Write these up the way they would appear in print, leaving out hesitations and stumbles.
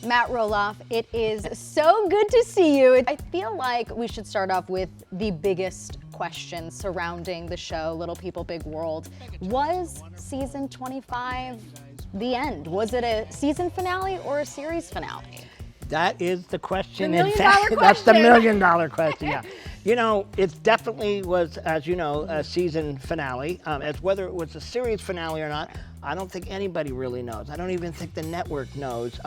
Matt Roloff, it is so good to see you. I feel like we should start off with the biggest question surrounding the show, Little People, Big World. Was season 25 the end? Was it a season finale or a series finale? That is the question. The In fact, $1,000,000 that's the question. $1,000,000 question, yeah. You know, it definitely was, as you know, a season finale. As whether it was a series finale or not, I don't think anybody really knows. I don't even think the network knows.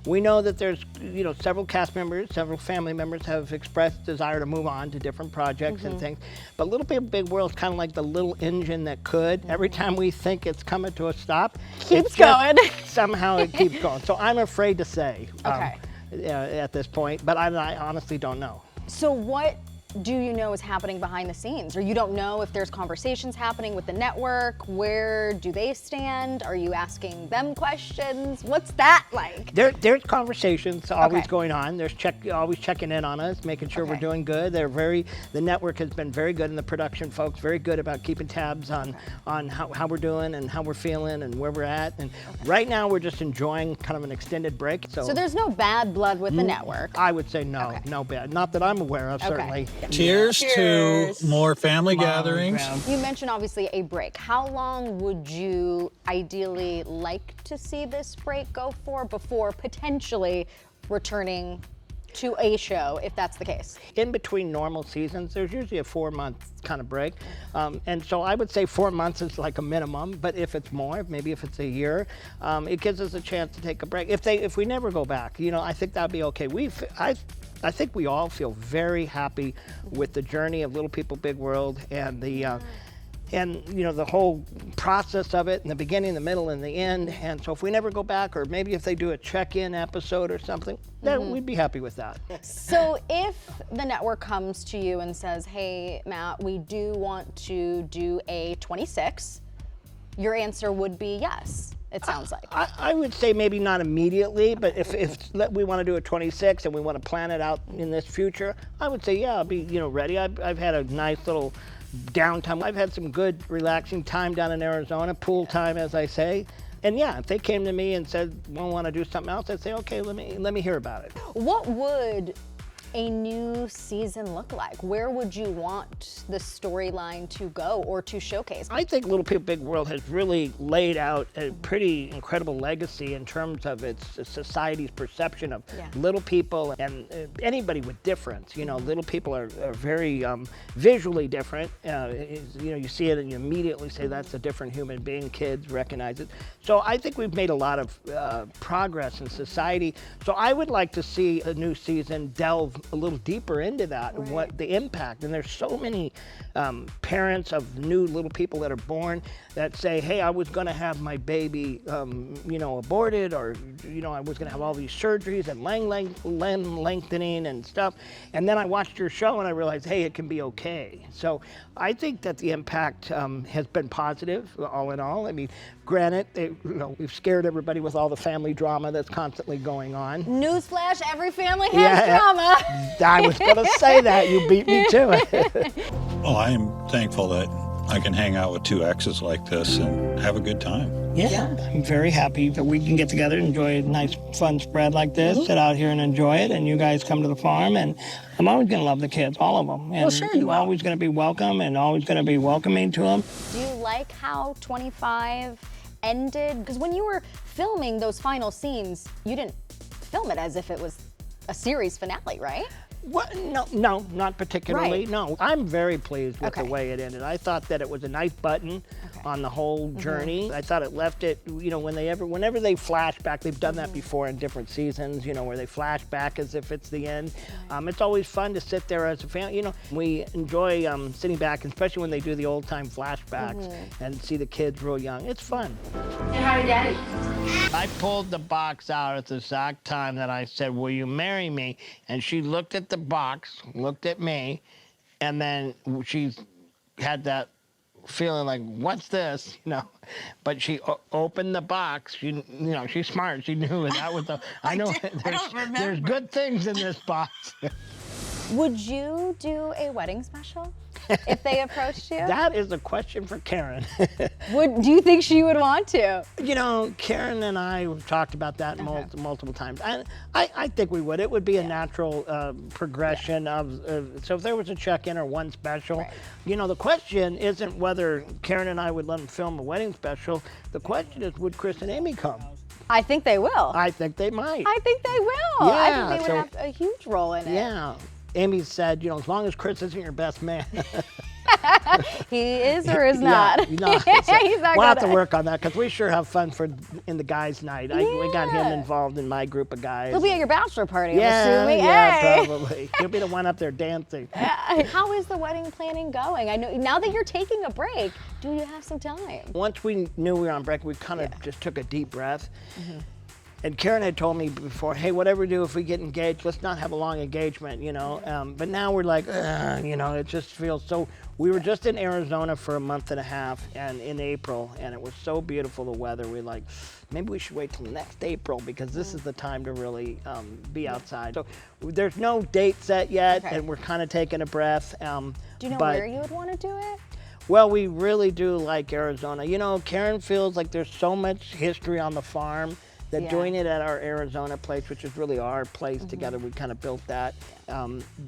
We know that there's, you know, several cast members, several family members have expressed desire to move on to different projects and things. But Little People, Big World is kind of like the little engine that could. Every time we think it's coming to a stop, Keeps going. Somehow it keeps going. So I'm afraid to say. Okay. At this point, but I honestly don't know. So what do you know is happening behind the scenes? Or you don't know if there's conversations happening with the network? Where do they stand? Are you asking them questions? What's that like? There's conversations always Okay. going on. There's always checking in on us, making sure we're Okay. doing good. The network has been very good, and the production folks very good about keeping tabs on how we're doing and how we're feeling and where we're at. And right now we're just enjoying kind of an extended break. So there's no bad blood with the network? I would say no, Okay. no bad. Not that I'm aware of, certainly. Cheers to more family gatherings. You mentioned obviously a break. How long would you ideally like to see this break go for before potentially returning to a show, if that's the case? In between normal seasons, there's usually a 4-month kind of break. And so I would say 4 months is like a minimum, but if it's more, maybe if it's a year, it gives us a chance to take a break. If we never go back, you know, I think that'd be okay. I think we all feel very happy with the journey of Little People, Big World, and and you know, the whole process of it in the beginning, the middle, and the end. And so if we never go back, or maybe if they do a check-in episode or something, then we'd be happy with that. So if the network comes to you and says, hey, Matt, we do want to do a 26, your answer would be yes, it sounds like. I would say maybe not immediately, but if we want to do a 26 and we want to plan it out in this future, I would say, yeah, I'll be, you know, ready. I've had a nice little downtime. I've had some good relaxing time down in Arizona, pool time, as I say. And yeah, if they came to me and said, we want to do something else, I'd say, okay, let me hear about it. What would a new season look like? Where would you want the storyline to go or to showcase? I think Little People, Big World has really laid out a pretty incredible legacy in terms of its society's perception of little people and anybody with difference. You know, little people are very visually different. You know, you see it and you immediately say that's a different human being. Kids recognize it. So I think we've made a lot of progress in society. So I would like to see a new season delve a little deeper into that and what the impact. And there's so many parents of new little people that are born that say, hey, I was going to have my baby, you know, aborted, or, you know, I was going to have all these surgeries and lengthening and stuff. And then I watched your show and I realized, hey, it can be okay. So I think that the impact has been positive, all in all. I mean, granted, you know, we've scared everybody with all the family drama that's constantly going on. Newsflash, every family has drama. I was going to say that. You beat me to it. Well, I am thankful that I can hang out with two exes like this and have a good time. Yeah, I'm very happy that we can get together and enjoy a nice, fun spread like this, sit out here and enjoy it, and you guys come to the farm, and I'm always going to love the kids, all of them. And Well, sure you I'm will. always going to be welcome and always going to be welcoming to them. Do you like how 25 ended? Because when you were filming those final scenes, you didn't film it as if it was a series finale, right? What? No, not particularly. Right. No, I'm very pleased with Okay. the way it ended. I thought that it was a nice button on the whole journey. I thought it left it, you know, whenever they flash back, they've done that before in different seasons, you know, where they flash back as if it's the end. It's always fun to sit there as a fan. You know, we enjoy sitting back, especially when they do the old time flashbacks and see the kids real young. It's fun. And howdy, Daddy. I pulled the box out at the exact time that I said, will you marry me? And she looked at the box, looked at me, and then she had that feeling like, what's this? You know, but she opened the box. She, you know, she's smart. She knew that was the, I know there's good things in this box. Would you do a wedding special? if they approached you? That is a question for Caryn. Do you think she would want to? You know, Caryn and I have talked about that multiple times. I think we would. It would be a natural progression of, so if there was a check-in or one special, you know, the question isn't whether Caryn and I would let them film a wedding special. The question is, would Chris and Amy come? I think they will. I think they might. I think they will. Yeah, I think they would have a huge role in it. Yeah. Amy said, you know, as long as Chris isn't your best man. He is or is not? Yeah, no, He's not we'll have gonna- to work on that because we sure have fun in the guys' night. We got him involved in my group of guys. He'll be at your bachelor party, Yeah, I'm assuming. yeah, Hey. probably. He'll be the one up there dancing. How is the wedding planning going? I know now that you're taking a break, do you have some time? Once we knew we were on break, we kind of just took a deep breath. And Caryn had told me before, hey, whatever we do, if we get engaged, let's not have a long engagement, you know. But now we're like, you know, it just feels so. We were just in Arizona for a month and a half, and in April, and it was so beautiful, the weather. We're like, maybe we should wait till next April because this is the time to really be outside. So there's no date set yet, and we're kind of taking a breath. Do you know where you would want to do it? Well, we really do like Arizona. You know, Caryn feels like there's so much history on the farm that doing it at our Arizona place, which is really our place together, we kind of built that.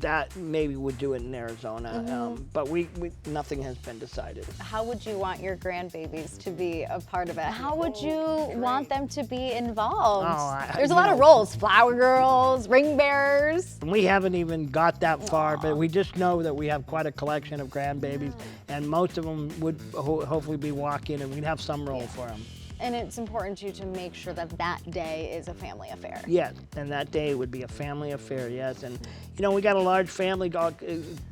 That maybe would do it in Arizona, but we nothing has been decided. How would you want your grandbabies to be a part of it? How would you want them to be involved? There's a lot of roles: flower girls, ring bearers. We haven't even got that far, but we just know that we have quite a collection of grandbabies, and most of them would hopefully be walking, and we'd have some role for them. And it's important to you to make sure that that day is a family affair. Yes, and that day would be a family affair, yes. And, you know, we got a large family dog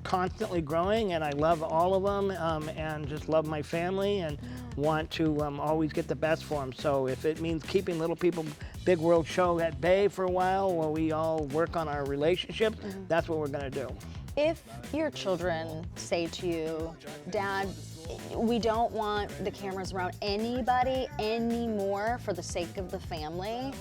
constantly growing, and I love all of them and just love my family and want to always get the best for them. So if it means keeping Little People Big World show at bay for a while while we all work on our relationship, that's what we're going to do. If your children say to you, Dad, we don't want the cameras around anybody anymore for the sake of the family,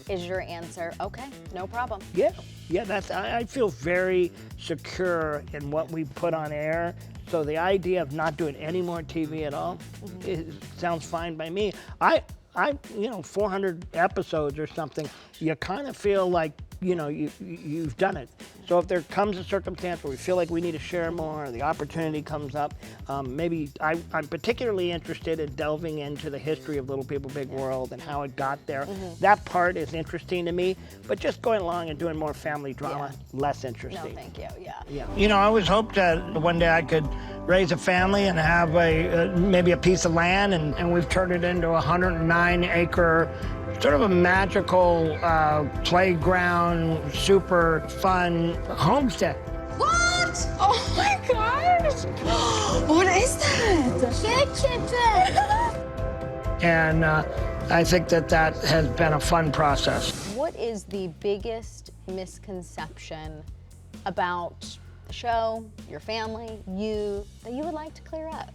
is your answer, okay, no problem? Yeah, I feel very secure in what we put on air. So the idea of not doing any more TV at all, it sounds fine by me. You know, 400 episodes or something, you kind of feel like, you know, you've done it. So if there comes a circumstance where we feel like we need to share more, or the opportunity comes up, maybe I'm particularly interested in delving into the history of Little People Big World and how it got there. That part is interesting to me, but just going along and doing more family drama, less interesting. No, thank you, yeah. You know, I always hoped that one day I could raise a family and have maybe a piece of land, and we've turned it into a 109-acre sort of a magical playground, super fun homestead. What? Oh my gosh! What is that? And I think that has been a fun process. What is the biggest misconception about the show, your family, you, that you would like to clear up?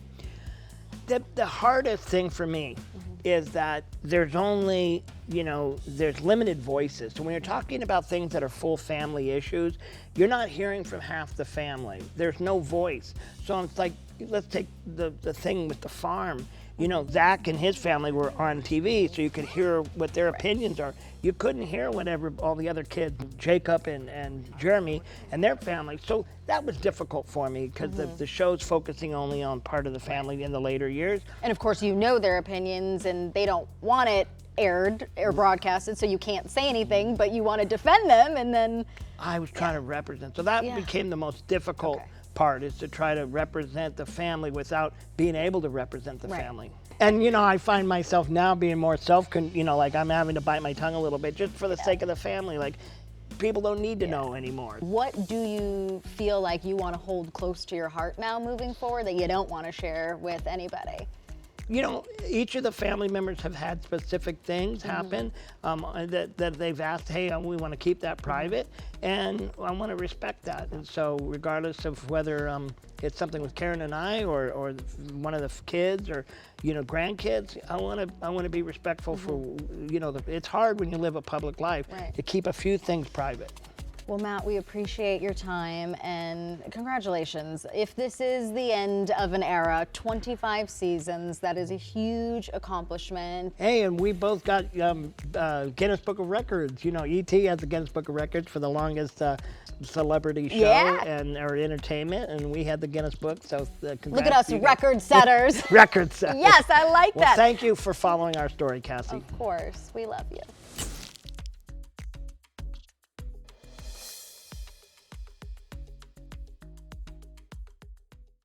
The hardest thing for me is that there's only, you know, there's limited voices. So when you're talking about things that are full family issues, you're not hearing from half the family. There's no voice. So it's like, let's take the thing with the farm. You know, Zach and his family were on TV, so you could hear what their opinions are. You couldn't hear whatever all the other kids, Jacob and Jeremy and their family. So that was difficult for me because the show's focusing only on part of the family in the later years. And of course, you know their opinions and they don't want it aired or broadcasted, so you can't say anything, but you want to defend them, and then... I was trying to represent. So that became the most difficult part, is to try to represent the family without being able to represent the family. And, you know, I find myself now being more you know, like I'm having to bite my tongue a little bit just for the sake of the family. Like, people don't need to know anymore. What do you feel like you want to hold close to your heart now moving forward that you don't want to share with anybody? You know, each of the family members have had specific things happen that they've asked, hey, we want to keep that private, and I want to respect that. And so regardless of whether it's something with Caryn and I or one of the kids or, you know, grandkids, I want to be respectful for, you know, it's hard when you live a public life to keep a few things private. Well, Matt, we appreciate your time and congratulations. If this is the end of an era, 25 seasons, that is a huge accomplishment. Hey, and we both got Guinness Book of Records. You know, E.T. has the Guinness Book of Records for the longest celebrity show and or entertainment, and we had the Guinness Book. So congrats. Look at us, record setters. Record setters. Yes, I like Well, that. thank you for following our story, Cassie. Of course, we love you.